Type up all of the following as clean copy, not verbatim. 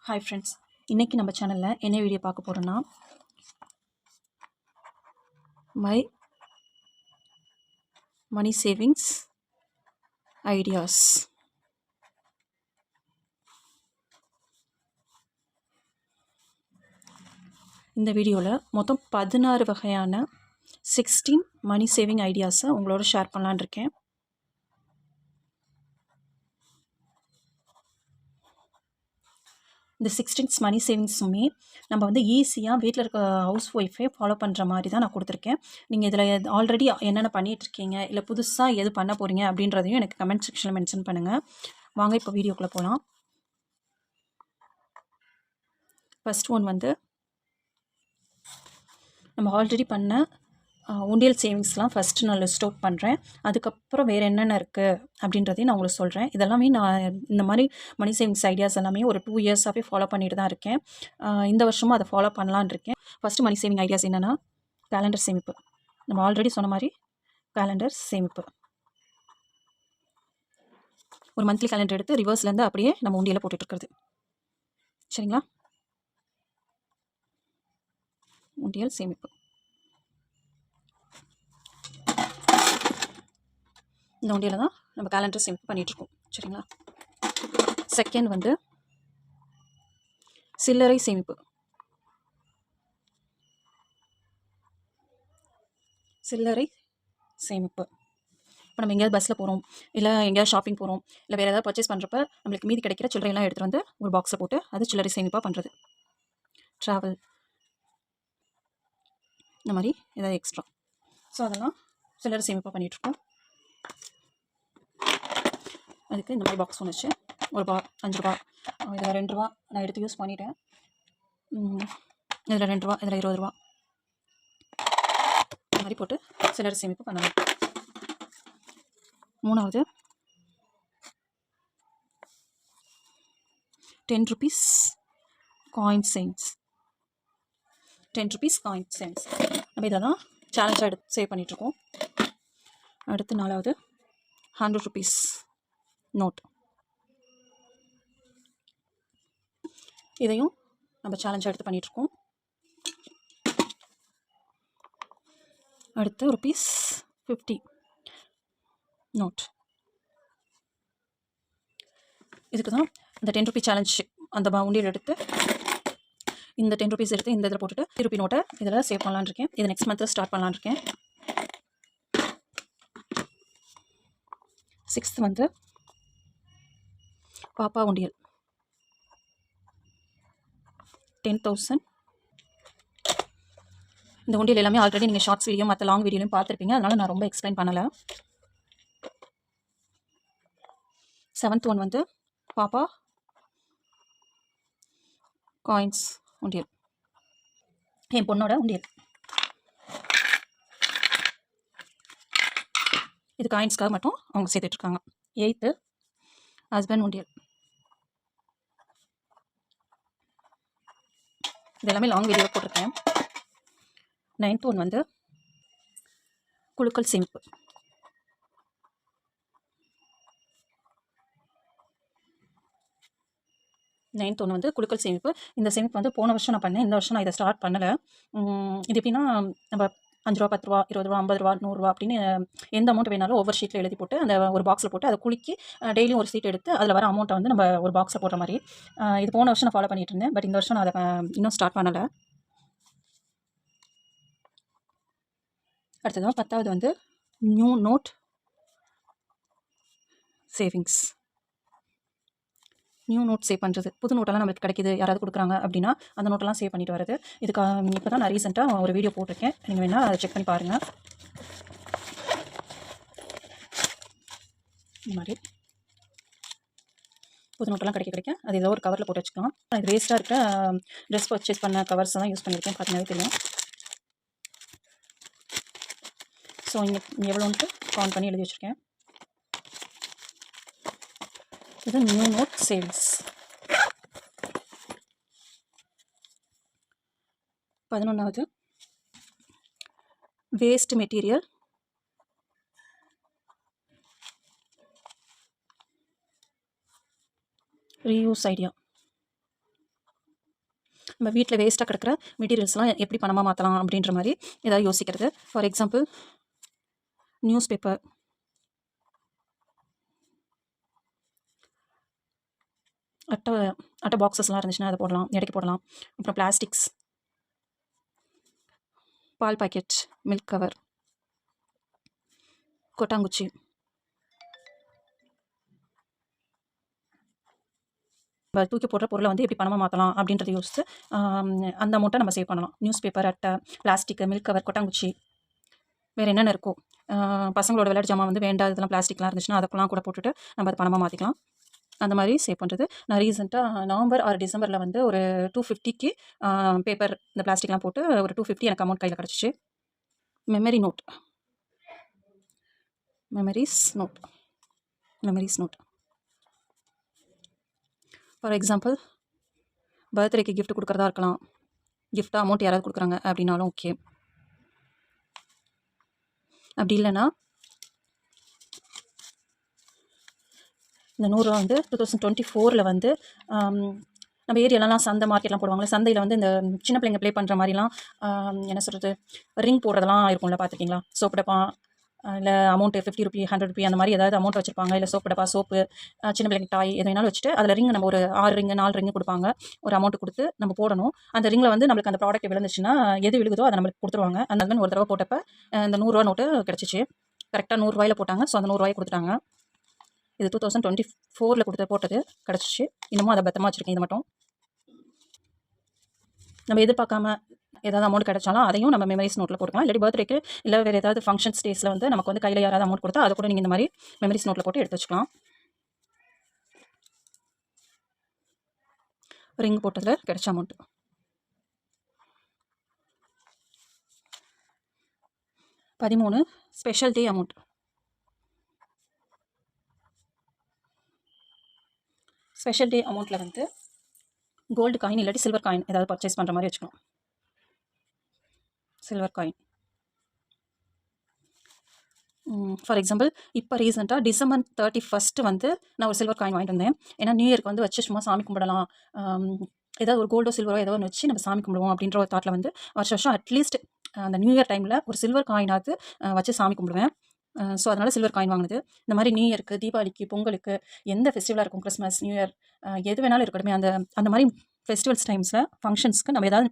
Hi friends, இன்றைக்கி நம்ம சேனலில் என்ன வீடியோ பார்க்க போகிறோன்னா மை மணி சேவிங்ஸ் ஐடியாஸ். இந்த வீடியோவில் மொத்தம் 16 வகையான 16 மணி சேவிங் ஐடியாஸை உங்களோட ஷேர் பண்ணலான்னு இருக்கேன். இந்த 16 மணி சேவிங்ஸுமே நம்ம வந்து ஈஸியாக வீட்டில் இருக்க ஹவுஸ் ஒய்ஃபே ஃபாலோ பண்ணுற மாதிரி தான் நான் கொடுத்துருக்கேன். நீங்கள் இதில் ஆல்ரெடி என்னென்ன பண்ணிகிட்ருக்கீங்க, இல்லை புதுசாக எது பண்ண போகிறீங்க அப்படின்றதையும் எனக்கு கமெண்ட் செக்ஷனில் மென்ஷன் பண்ணுங்கள். வாங்க இப்போ வீடியோக்குள்ளே போகலாம். ஃபஸ்ட் ஒன் வந்து நம்ம ஆல்ரெடி பண்ண உண்டியல் சேவிங்ஸ்லாம் ஃபஸ்ட்டு நான் லிஸ்ட் அவுட் பண்ணுறேன். அதுக்கப்புறம் வேறு என்னென்ன இருக்குது அப்படின்றதையும் நான் உங்களுக்கு சொல்கிறேன். இதெல்லாமே நான் இந்த மாதிரி மணி சேவிங்ஸ் ஐடியாஸ் எல்லாமே ஒரு 2 இயர்ஸாகவே ஃபாலோ பண்ணிட்டு தான் இருக்கேன். இந்த வருஷமும் அதை ஃபாலோ பண்ணலான்னு இருக்கேன். ஃபஸ்ட்டு மணி சேவிங் ஐடியாஸ் என்னென்னா கேலண்டர் சேமிப்பு. நம்ம ஆல்ரெடி சொன்ன மாதிரி கேலண்டர் சேமிப்பு. ஒரு மந்த்லி கேலண்டர் எடுத்து ரிவர்ஸ்லேருந்து அப்படியே நம்ம உண்டியில் போட்டுட்ருக்கிறது. சரிங்களா? உண்டியல் சேமிப்பு. இந்த உண்டியில் தான் நம்ம கேலண்டர் சேமிப்பு பண்ணிகிட்ருக்கோம். சரிங்களா? செகண்ட் வந்து சில்லறை சேமிப்பு. சில்லறை சேமிப்பு. இப்போ நம்ம எங்கேயாவது பஸ்ஸில் போகிறோம், இல்லை எங்கேயாவது ஷாப்பிங் போகிறோம், இல்லை வேறு ஏதாவது பர்ச்சேஸ் பண்ணுறப்ப நம்மளுக்கு மீதி கிடைக்கிற சில்லறையெல்லாம் எடுத்துகிட்டு வந்து ஒரு பாக்ஸில் போட்டு அது சில்லறை சேமிப்பாக பண்ணுறது. ட்ராவல் இந்த மாதிரி ஏதாவது எக்ஸ்ட்ரா. ஸோ அதெல்லாம் சில்லறை சேமிப்பாக பண்ணிகிட்ருக்கோம். அதுக்கு இந்த மாதிரி பாக்ஸ் ஒன்று வச்சு ₹1, ₹5, இதில் ₹2 நான் எடுத்து யூஸ் பண்ணிட்டேன். இதில் ₹2, இதில் ₹20 இந்த மாதிரி போட்டு சில்லறை சேமிப்பு பண்ணலாம். மூணாவது ₹10 காயின் சேவிங்ஸ். ₹10 coin savings. நம்ம இதை தான் சேலஞ்சாக எடுத்து சேவ் பண்ணிகிட்ருக்கோம். அடுத்து நாலாவது ₹100 நோட். இதையும் நம்ம சேலஞ்சாக எடுத்து பண்ணிகிட்ருக்கோம். அடுத்து ₹50 நோட். இதுக்கு தான் இந்த ₹10 சேலஞ்ச் அந்த உண்டியல் எடுத்து இந்த ₹10 எடுத்து இந்த இதில் போட்டுட்டு ₹10 நோட்டை இதில் சேவ் பண்ணலான்னு இருக்கேன். இதை நெக்ஸ்ட் மந்த்தில் ஸ்டார்ட் பண்ணலான்னு இருக்கேன். 6th வந்து பாப்பா உண்டியல். 10,000. இந்த உண்டியல் எல்லாமே ஆல்ரெடி நீங்கள் ஷார்ட்ஸ் வீடியோ மற்ற லாங் வீடியோலையும் பார்த்துருப்பீங்க. அதனால் நான் ரொம்ப எக்ஸ்பிளைன் பண்ணலை. 7th ஒன் வந்து பாப்பா காயின்ஸ் உண்டியல், என் பொண்ணோட உண்டியல். இது காயின்ஸ்க்காக மட்டும் அவங்க சேர்த்துட்ருக்காங்க. 8th ஹஸ்பண்ட் உண்டியல். இது எல்லாமே லாங் வீடியோ போட்டிருக்கேன். 9th ஒன் வந்து குழுக்கள் சேமிப்பு. 9th ஒன்று வந்து குழுக்கள் சேமிப்பு. இந்த சேமிப்பு வந்து போன வருஷம் நான் பண்ணேன். இந்த வருஷம் நான் இதை ஸ்டார்ட் பண்ணலை. இது எப்படின்னா நம்ம ₹5, ₹10, ₹20, ₹50, ₹100 அப்படின்னு எந்த அமௌண்ட் வேணாலும் ஒவ்வொரு ஷீட்டில் எழுதி போட்டு அந்த ஒரு பாக்ஸில் போட்டு அதை குலுக்கி டெய்லியும் ஒரு சீட் எடுத்து அதில் வர அமௌண்ட்டை வந்து நம்ம ஒரு பாக்ஸில் போடுற மாதிரி. இது போன வருஷம் நான் ஃபாலோ பண்ணிட்டு இருந்தேன். பட் இந்த வருஷம் நான் அதை இன்னும் ஸ்டார்ட் பண்ணலை. அடுத்ததான் 10வது வந்து new note savings. New note save பண்ணுறது. புது நோட்டெல்லாம் நம்மளுக்கு கிடைக்கிது, யாராவது கொடுக்குறாங்க அப்படின்னா அந்த நோட்டெல்லாம் சேவ் பண்ணிட்டு வரது. இதுக்கு இப்போ தான் நான் ரீசெண்டாக ஒரு வீடியோ போட்டிருக்கேன். நீங்கள் வேணால் அதை செக் பண்ணி பாருங்கள். இந்த மாதிரி புது நோட்டெல்லாம் கிடைக்க அது ஏதோ ஒரு கவரில் போட்டு வச்சுக்கலாம். இது வேஸ்ட்டாக இருக்க ட்ரெஸ் பர்ச்சேஸ் பண்ண கவர்ஸ் தான் யூஸ் பண்ணியிருக்கேன். பார்த்தீங்கன்னாவே தெரியும். ஸோ இங்கே எவ்வளோன்ட்டு கவுண்ட் பண்ணி எழுதி வச்சுருக்கேன். இது நியூ நோட் சேவிங்ஸ். 11வது வேஸ்ட் மெட்டீரியல் ரீயூஸ் ஐடியா. நம்ம வீட்டில் வேஸ்ட்டாக கிடக்கிற மெட்டீரியல்ஸ்லாம் எப்படி பணமாக மாற்றலாம் அப்படின்ற மாதிரி ஏதாவது யோசிக்கிறது. ஃபார் எக்ஸாம்பிள் நியூஸ் பேப்பர், அட்டை அட்டை பாக்ஸஸ்லாம் இருந்துச்சுன்னா அதை போடலாம், எடைக்கு போடலாம். அப்புறம் பிளாஸ்டிக்ஸ், பால் பாக்கெட், மில்க் கவர், கொட்டாங்குச்சி, தூக்கி போடுற பொருளை வந்து எப்படி பணமாக மாற்றலாம் அப்படின்றத யோசித்து அந்த அமௌண்ட்டை நம்ம சேவ் பண்ணலாம். நியூஸ் பேப்பர், அட்டை, பிளாஸ்டிக்கு, மில்க் கவர், கொட்டாங்குச்சி, வேறு என்னென்ன இருக்கோ பசங்களோட விளையாட்டு ஜாமான் வந்து வேண்டாததெல்லாம் பிளாஸ்டிக்லாம் இருந்துச்சுன்னா அதெல்லாம் கூட போட்டுட்டு நம்ம அதை பணமாக மாற்றிக்கலாம். அந்த மாதிரி சேவ் பண்ணுறது. நான் ரீசெண்டாக நவம்பர் ஆர் டிசம்பரில் வந்து ஒரு 250க்கு பேப்பர் இந்த பிளாஸ்டிக்லாம் போட்டு ஒரு 250 எனக்கு அமௌண்ட் கையில் கிடச்சிச்சு. Memory note, memories note. For example பர்த்டேக்கு கிஃப்ட் கொடுக்குறதா இருக்கலாம், கிஃப்டாக அமௌண்ட் யாராவது கொடுக்குறாங்க அப்படின்னாலும் ஓகே. அப்படி இல்லைன்னா இந்த 100 ரூபா வந்து 2024 வந்து நம்ம ஏரியாலலாம் சந்தை மார்க்கெட்லாம் போடுவாங்களே, சந்தையில் வந்து இந்த சின்ன பிள்ளைங்க ப்ளே பண்ணுற மாதிரிலாம் என்ன சொல்கிறது, ரிங் போடுறதெல்லாம் இருக்கும்ல, பார்த்துருக்கீங்களா? சோப்பு டப்பா இல்லை அமௌண்ட்டு 50 ரூபி 100 ரூபி அந்த மாதிரி ஏதாவது அமௌண்ட் வச்சுருப்பாங்க. இல்லை சோப்பு டப்பா, சோப்பு, சின்ன பிள்ளைங்க டாய் எது வேணாலும் வச்சுட்டு அதில் ரிங் நம்ம ஒரு 6 ரிங்கு 4 ரிங்கு கொடுப்பாங்க. ஒரு அமௌண்ட் கொடுத்து நம்ம போடணும். அந்த ரிங்கில் வந்து நம்மளுக்கு அந்த ப்ராடக்ட் விழுந்துச்சுன்னா எது விழுகுதோ அதை நம்மளுக்கு கொடுத்துருவாங்க. அந்த மாதிரி ஒரு தடவை போட்டப்போ இந்த 100 ரூபா நோட்டு கிடச்சிச்சு. கரெக்டாக 100 ரூபாயில் போட்டாங்க. ஸோ அந்த 100 ரூபாயை கொடுத்துட்டாங்க. இது 2024 போட்டது கிடச்சிச்சு. இன்னமும் அதை பத்திரமா வச்சுருக்கேன். இது மட்டும் நம்ம எதிர்பார்க்காம ஏதாவது அமௌண்ட் கிடைச்சாலும் அதையும் நம்ம மெமரிஸ் நோட்டில் போட்டுக்கலாம். இல்லாட்டி பர்த்டேக்கு இல்லை வேறு ஏதாவது ஃபங்க்ஷன்ஸ் டேஸில் வந்து நமக்கு வந்து கையில் யாராவது அமௌண்ட் கொடுத்தா அதை கூட நீங்கள் இந்த மாதிரி மெமரிஸ் நோட்டில் போட்டு எடுத்து வச்சுக்கலாம். ரிங் போட்டதில் கிடைச்ச amount. Special day amount. Special day அமௌண்ட்டில் வந்து கோல்டு காயின் இல்லாட்டி சில்வர் காயின் ஏதாவது பர்ச்சேஸ் பண்ணுற மாதிரி வச்சுக்கலாம். Silver coin. ஃபார் எக்ஸாம்பிள் இப்போ ரீசெண்டாக December 31 வந்து நான் ஒரு சில்வர் காயின் வாங்கிட்டு வந்தேன். ஏன்னா நியூ இயர்க்கு வந்து வச்சு சும்மா சாமி கும்பிடலாம், ஏதாவது ஒரு கோல்டோ சில்வரோ ஏதோ ஒன்று வச்சு நம்ம சாமி கும்பிடுவோம் அப்படின்ற ஒரு தாட்டில் வந்து வருஷம் அட்லீஸ்ட் அந்த நியூ இயர் டைமில் ஒரு சில்வர் காயினாவது வச்சு சாமி கும்பிடுவேன். ஸோ அதனால் சில்வர் காயின் வாங்கினது. இந்த மாதிரி நியூ இயருக்கு, தீபாவளிக்கு, பொங்கலுக்கு, எந்த ஃபெஸ்டிவலாக இருக்கும், கிறிஸ்மஸ், நியூ இயர், எது வேணாலும் இருக்கட்டுமே, அந்த மாதிரி ஃபெஸ்டிவல்ஸ் டைம்ஸில் ஃபங்க்ஷன்ஸ்க்கு நம்ம ஏதாவது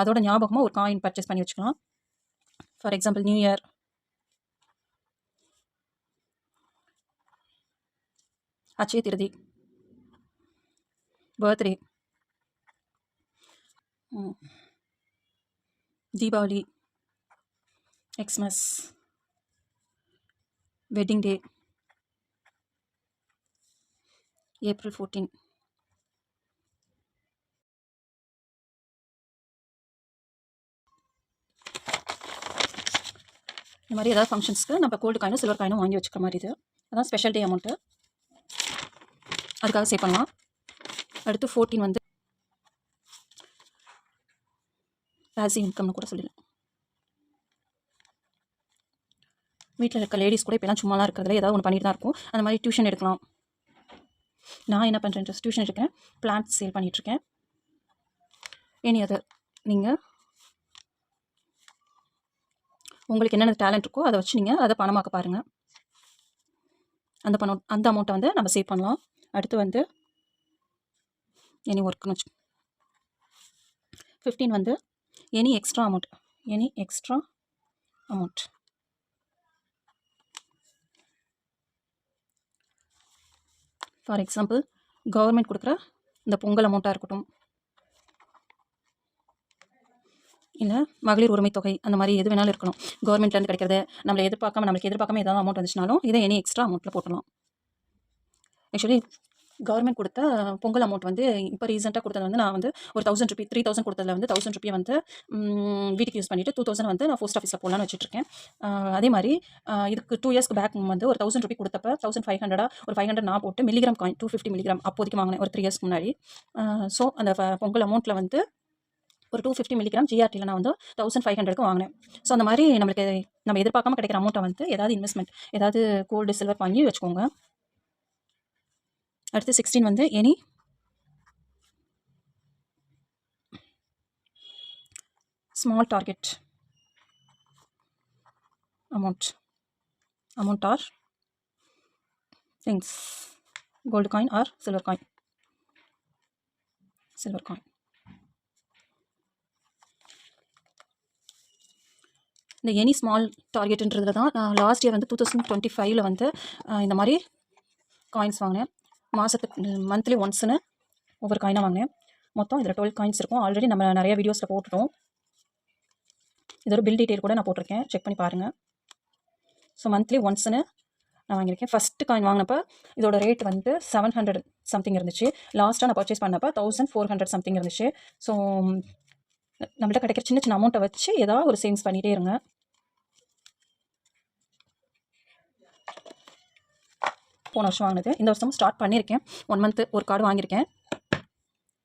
அதோட ஞாபகமாக ஒரு காயின் பர்ச்சேஸ் பண்ணி வச்சுக்கலாம். For example new year, Akshaya Tritiya, birthday, Deepavali, எக்ஸ்மஸ், wedding day, April 14. இந்த மாதிரி ஏதாவது ஃபங்க்ஷன்ஸ்க்கு நம்ம கோல்டு காயினும் சில்வர் காயினும் வாங்கி வச்சுக்கிற மாதிரி. இது அதான் ஸ்பெஷல் டே அமௌண்ட்டு. அதுக்காக சேவ் பண்ணலாம். அடுத்து 14 வந்து பேசிவ் இன்கம்னு கூட சொல்லிடலாம். வீட்டில் இருக்க லேடிஸ் கூட இப்போலாம் சும்மாலாம் இருக்கிறதுல ஏதாவது ஒன்று பண்ணிட்டு தான் இருக்கும். அந்த மாதிரி டியூஷன் எடுக்கலாம். நான் என்ன பண்ணுறேன், டியூஷன் எடுக்கிறேன், பிளான்ஸ் சேல் பண்ணிகிட்ருக்கேன். எனி அதர் நீங்கள் உங்களுக்கு என்னென்ன டேலண்ட் இருக்கோ அதை வச்சு நீங்கள் அதை பணமாக்க பாருங்கள். அந்த அமௌண்ட்டை வந்து நம்ம சேவ் பண்ணலாம். அடுத்து வந்து எனி ஒர்க்குன்னு வச்சு 15 வந்து any extra amount. For example government கொடுக்குற இந்த பொங்கல் அமௌண்ட்டாக இருக்கட்டும், இல்லை மகளிர் உரிமை தொகை, அந்த மாதிரி எது வேணாலும் இருக்கணும். கவர்மெண்ட்லேருந்து கிடைக்கிறது நம்மளுக்கு எதிர்பார்க்காம ஏதாவது அமௌண்ட் வந்துச்சுனாலும் இதை எனி எக்ஸ்ட்ரா அமௌண்ட்டில் போட்டலாம். ஆக்சுவலி கவர்மெண்ட் கொடுத்த பொங்கல் அமௌண்ட் வந்து இப்போ ரீசெண்டாக கொடுத்தது வந்து நான் வந்து ஒரு 1000 ரூபி 3000 கொடுத்ததில் வந்து 1000 ரூபியை வந்து வீட்டுக்கு யூஸ் பண்ணிவிட்டு 2000 வந்து நான் போஸ்ட் ஆஃபீஸில் போடலான்னு வச்சுட்ருக்கேன். அதே மாதிரி இதுக்கு 2 இயர்ஸ்க்கு பேக் வந்து ஒரு 1000 ரூபி கொடுத்தப்ப 1500 ஒரு 500 நான் போட்டு மில்லிகிராம் காயின் 250 மில்லிகிராம் அப்போதைக்கு வாங்கினேன் ஒரு 3 இயர்ஸ்க்கு முன்னாடி. ஸோ அந்த பொங்கல் அமௌண்ட்டில் வந்து ஒரு 250 மில்லிகிராம் ஜிஆர்டியில் நான் வந்து 1500க்கு வாங்கினேன். ஸோ அந்த மாதிரி நம்ம எதிர்பார்க்காம கிடைக்கிற அமௌண்ட்டை வந்து ஏதாவது இன்வெஸ்ட்மெண்ட், ஏதாவது கோல்டு சில்வர் வாங்கி வச்சுக்கோங்க. அடுத்து 16 வந்து any small target amount or things, gold coin or silver coin. இந்த எனி ஸ்மால் டார்கெட்டுன்றதுல தான் நான் லாஸ்ட் இயர் வந்து 2025 வந்து இந்த மாதிரி காயின்ஸ் வாங்கினேன். மாதத்துக்கு மந்த்லி ஒன்ஸ்னு ஒவ்வொரு காயினாக வாங்கினேன். மொத்தம் இதில் 12 காயின்ஸ் இருக்கும். ஆல்ரெடி நம்ம நிறைய வீடியோஸில் போட்டுட்டோம். இதோட பில் டீட்டெயில் கூட நான் போட்டிருக்கேன், செக் பண்ணி பாருங்கள். ஸோ மந்த்லி ஒன்ஸ்னு நான் வாங்கியிருக்கேன். ஃபஸ்ட்டு காயின் வாங்கினப்போ இதோட ரேட் வந்து 700 சம்திங் இருந்துச்சு. லாஸ்ட்டாக நான் பர்ச்சேஸ் பண்ணப்போ 1400 சம்திங் இருந்துச்சு. ஸோ நம்மள்ட்ட கிடைக்கிற சின்ன சின்ன அமௌண்ட்டை வச்சு ஏதாவது ஒரு சேவிங்ஸ் பண்ணிகிட்டே இருங்க. போன வருஷம் வாங்கினது, இந்த வருஷமும் ஸ்டார்ட் பண்ணியிருக்கேன். 1 மந்த்து ஒரு கார்டு வாங்கியிருக்கேன்.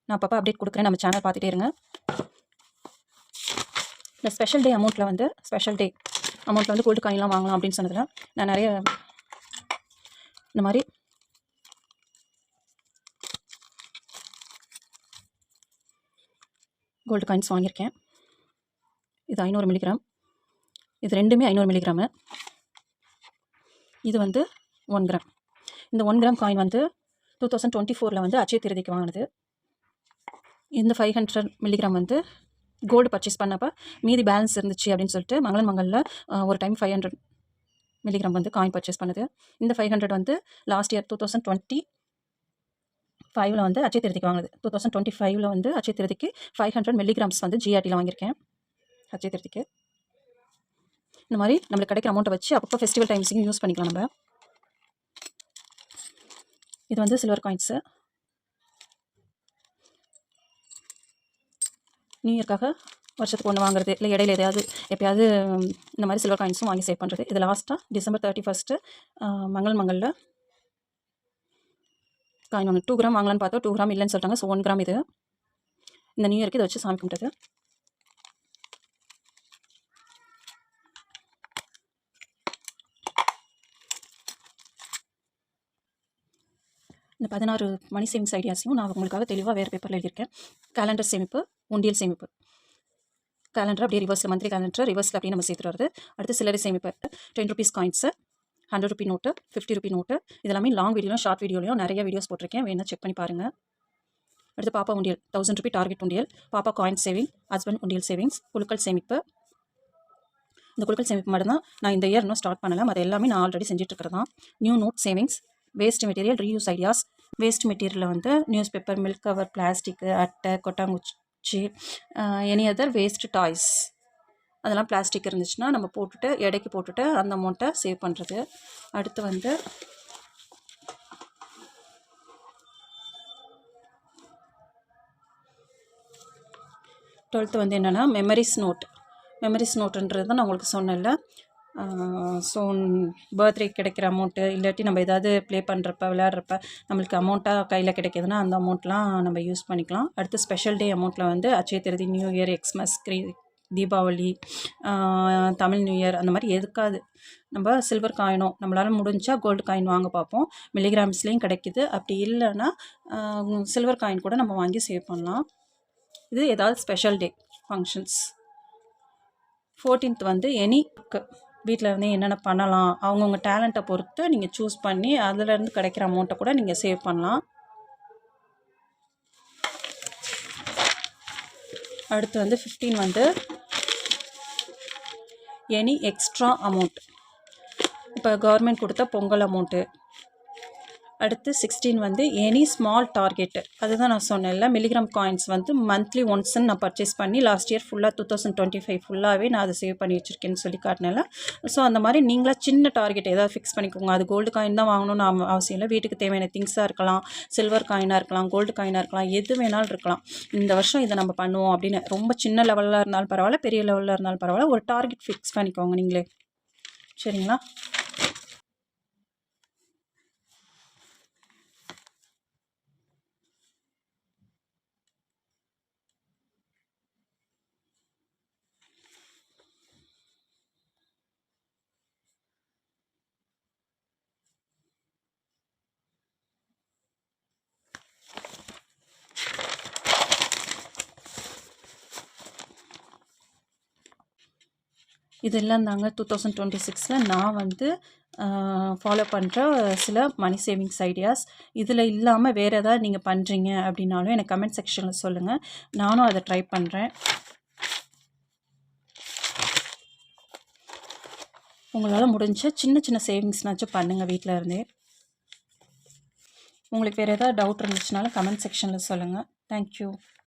நான் அப்பப்போ அப்டேட் கொடுக்குறேன், நம்ம சேனல் பார்த்துட்டே இருங்க. இந்த ஸ்பெஷல் டே அமௌண்ட்டில் வந்து கோல்டு காயின்லாம் வாங்கலாம் அப்படின்னு சொன்னதில் நான் நிறைய இந்த மாதிரி கோல்டு காயின்ஸ் வாங்கியிருக்கேன். இது 500 மில்லிகிராம், இது ரெண்டுமே 500 மில்லிகிராமு. இது வந்து 1 கிராம். இந்த 1 கிராம் காயின் வந்து 2024 வந்து அச்சய திருதிக்கு வாங்கினது. இந்த 500 மில்லிகிராம் வந்து கோல்டு பர்ச்சேஸ் பண்ணப்போ மீதி பேலன்ஸ் இருந்துச்சு அப்படின்னு சொல்லிட்டு மங்களன் மங்களில் ஒரு டைம் 500 மில்லிகிராம் வந்து காயின் பர்ச்சேஸ் பண்ணுது. இந்த 500 வந்து லாஸ்ட் இயர் 2025 வந்து அச்சய திருதிக்கு வாங்குது. 2025 வந்து அச்சய திருதிக்கு 500 மில்லிகிராம்ஸ் வந்து ஜிஆர்டியில் வாங்கியிருக்கேன் அச்சய திருதிக்கு. இந்த மாதிரி நம்மளுக்கு கிடைக்கிற அமௌண்ட்டை வச்சு அப்பப்போ ஃபெஸ்டிவல் டைம்ஸையும் யூஸ் பண்ணிக்கலாம் நம்ம. இது வந்து சில்வர் காயின்ஸு. நியூ இயர்க்காக வருஷத்துக்கு ஒன்று வாங்குறது, இல்லை இடையில எதையாவது எப்போயாவது இந்த மாதிரி சில்வர் காயின்ஸும் வாங்கி சேவ் பண்ணுறது. இது லாஸ்ட்டாக டிசம்பர் 31 மங்களன் மங்களில் காயின் வாங்க 2 கிராம் வாங்கலான்னு பார்த்தோம். 2 கிராம் இல்லைன்னு சொல்லிட்டாங்க. ஸோ 1 கிராம் இது. இந்த நியூ இயர்க்கு இதை வச்சு சாமி கும்பிட்டது. இந்த 16 மணி சேவிங்ஸ் ஐடியாஸையும் நான் உங்களுக்காக தெளிவாக வேறு பேப்பரில் எழுதியிருக்கேன். கேலண்டர் சேமிப்பு, உண்டியல் சேமிப்பு. கேலண்டர் அப்படியே ரிவர்ஸில், மந்த்லி கேலண்டர் ரிவர்ஸில் அப்படியே நம்ம சேர்த்துட்டு வருது. அடுத்து சில்லறை சேமிப்பு, 10 rupees coins, 100 Ruby note, 50 Ruby note. இதெல்லாமே லாங் வீடியோலையும் ஷார்ட் வீடியோலையும் நிறைய வீடியோஸ் போட்டிருக்கேன், வேணால் செக் பண்ணி பாருங்கள். அடுத்து பாப்பா உண்டியல், 1000 ரூபி டார்கெட் உண்டியல், பாப்பா காயின் சேவிங், ஹஸ்பண்ட் உண்டியல் சேவிங்ஸ், குழுக்கள் சேமிப்பு. இந்த குழுக்கள் சேமிப்பு மட்டும்தான் நான் இந்த இயர் இன்னும் ஸ்டார்ட் பண்ணலாம். அது எல்லாமே நான் ஆல்ரெடி செஞ்சுட்ருக்கிறது தான். New note savings, waste material reuse ideas. Waste மெட்டீரியலில் வந்து news paper, milk cover, plastic, அட்டை, கொட்டாங்குச்சி, எனி அதர் வேஸ்ட் டாய்ஸ், அதெல்லாம் பிளாஸ்டிக் இருந்துச்சுன்னா நம்ம போட்டுட்டு எடைக்கு போட்டுட்டு அந்த அமௌண்ட்டை சேவ் பண்ணுறது. அடுத்து வந்து டுவெல்த்து வந்து என்னென்னா மெமரிஸ் நோட்டுன்றது தான் நான் உங்களுக்கு சொன்னேன்ல. ஸோ பர்த்டே கிடைக்கிற அமௌண்ட்டு, இல்லாட்டி நம்ம ஏதாவது ப்ளே பண்ணுறப்ப விளையாடுறப்ப நம்மளுக்கு அமௌண்ட்டாக கையில் கிடைக்கிதுன்னா அந்த அமௌண்ட்லாம் நம்ம யூஸ் பண்ணிக்கலாம். அடுத்து ஸ்பெஷல் டே அமௌண்ட்டில் வந்து Akshaya Tritiya, new year, Xmas, Deepavali, Tamil new year, அந்த மாதிரி எதுக்காது நம்ம சில்வர் காயினோ நம்மளால் முடிஞ்சால் கோல்டு காயின் வாங்க பார்ப்போம். மில்லிகிராம்ஸ்லேயும் கிடைக்கிது. அப்படி இல்லைன்னா சில்வர் காயின் கூட நம்ம வாங்கி சேவ் பண்ணலாம். இது ஏதாவது ஸ்பெஷல் டே ஃபங்க்ஷன்ஸ். 14th வந்து எனி வீட்டில் இருந்தே என்னென்ன பண்ணலாம், அவங்கவுங்க டேலண்ட்டை பொறுத்து நீங்கள் சூஸ் பண்ணி அதிலேருந்து கிடைக்கிற அமௌண்ட்டை கூட நீங்கள் சேவ் பண்ணலாம். அடுத்து வந்து 15 வந்து எனி எக்ஸ்ட்ரா அமௌண்ட், இப்போ கவர்மெண்ட் கொடுத்த பொங்கல் அமௌண்ட்டு. அடுத்து 16 வந்து எனி ஸ்மால் டார்கெட்டு, அதுதான் நான் சொன்னேன்ல. மில்லிகிராம் காயின்ஸ் வந்து மந்த்லி ஒன்ஸ்ன்னு நான் பர்ச்சேஸ் பண்ணி லாஸ்ட் இயர் ஃபுல்லாக 2025 ஃபுல்லாகவே நான் அதை சேவ் பண்ணி வச்சுருக்கேன்னு சொல்லி காட்டினேன்ல. ஸோ அந்த மாதிரி நீங்களாக சின்ன டார்கெட் ஏதாவது ஃபிக்ஸ் பண்ணிக்கோங்க. அது கோல்டு காயின் தான் வாங்கணும்னு அவசியம் இல்லை. வீட்டுக்கு தேவையான திங்ஸாக இருக்கலாம், சில்வர் காயினாக இருக்கலாம், கோல்டு காயினாக இருக்கலாம், எது வேணாலும் இருக்கலாம். இந்த வருஷம் இதை நம்ம பண்ணுவோம் அப்படின்னு ரொம்ப சின்ன லெவலில் இருந்தாலும் பரவாயில்ல, பெரிய லெவலில் இருந்தாலும் பரவாயில்ல, ஒரு டார்கெட் ஃபிக்ஸ் பண்ணிக்கோங்க நீங்களே. சரிங்களா? இதெல்லாம் தாங்க 2026ல் நான் வந்து ஃபாலோ பண்ணுற சில மணி சேவிங்ஸ் ஐடியாஸ். இதில் இல்லாமல் வேறு ஏதாவது நீங்கள் பண்ணுறீங்க அப்படின்னாலும் எனக்கு கமெண்ட் செக்ஷனில் சொல்லுங்கள். நானும் அதை ட்ரை பண்ணுறேன். உங்களால் முடிஞ்ச சின்ன சின்ன சேவிங்ஸ்னாச்சும் பண்ணுங்கள் வீட்டில் இருந்தே. உங்களுக்கு வேறு ஏதாவது டவுட் இருந்துச்சுனாலும் கமெண்ட் செக்ஷனில் சொல்லுங்கள். தேங்க்யூ.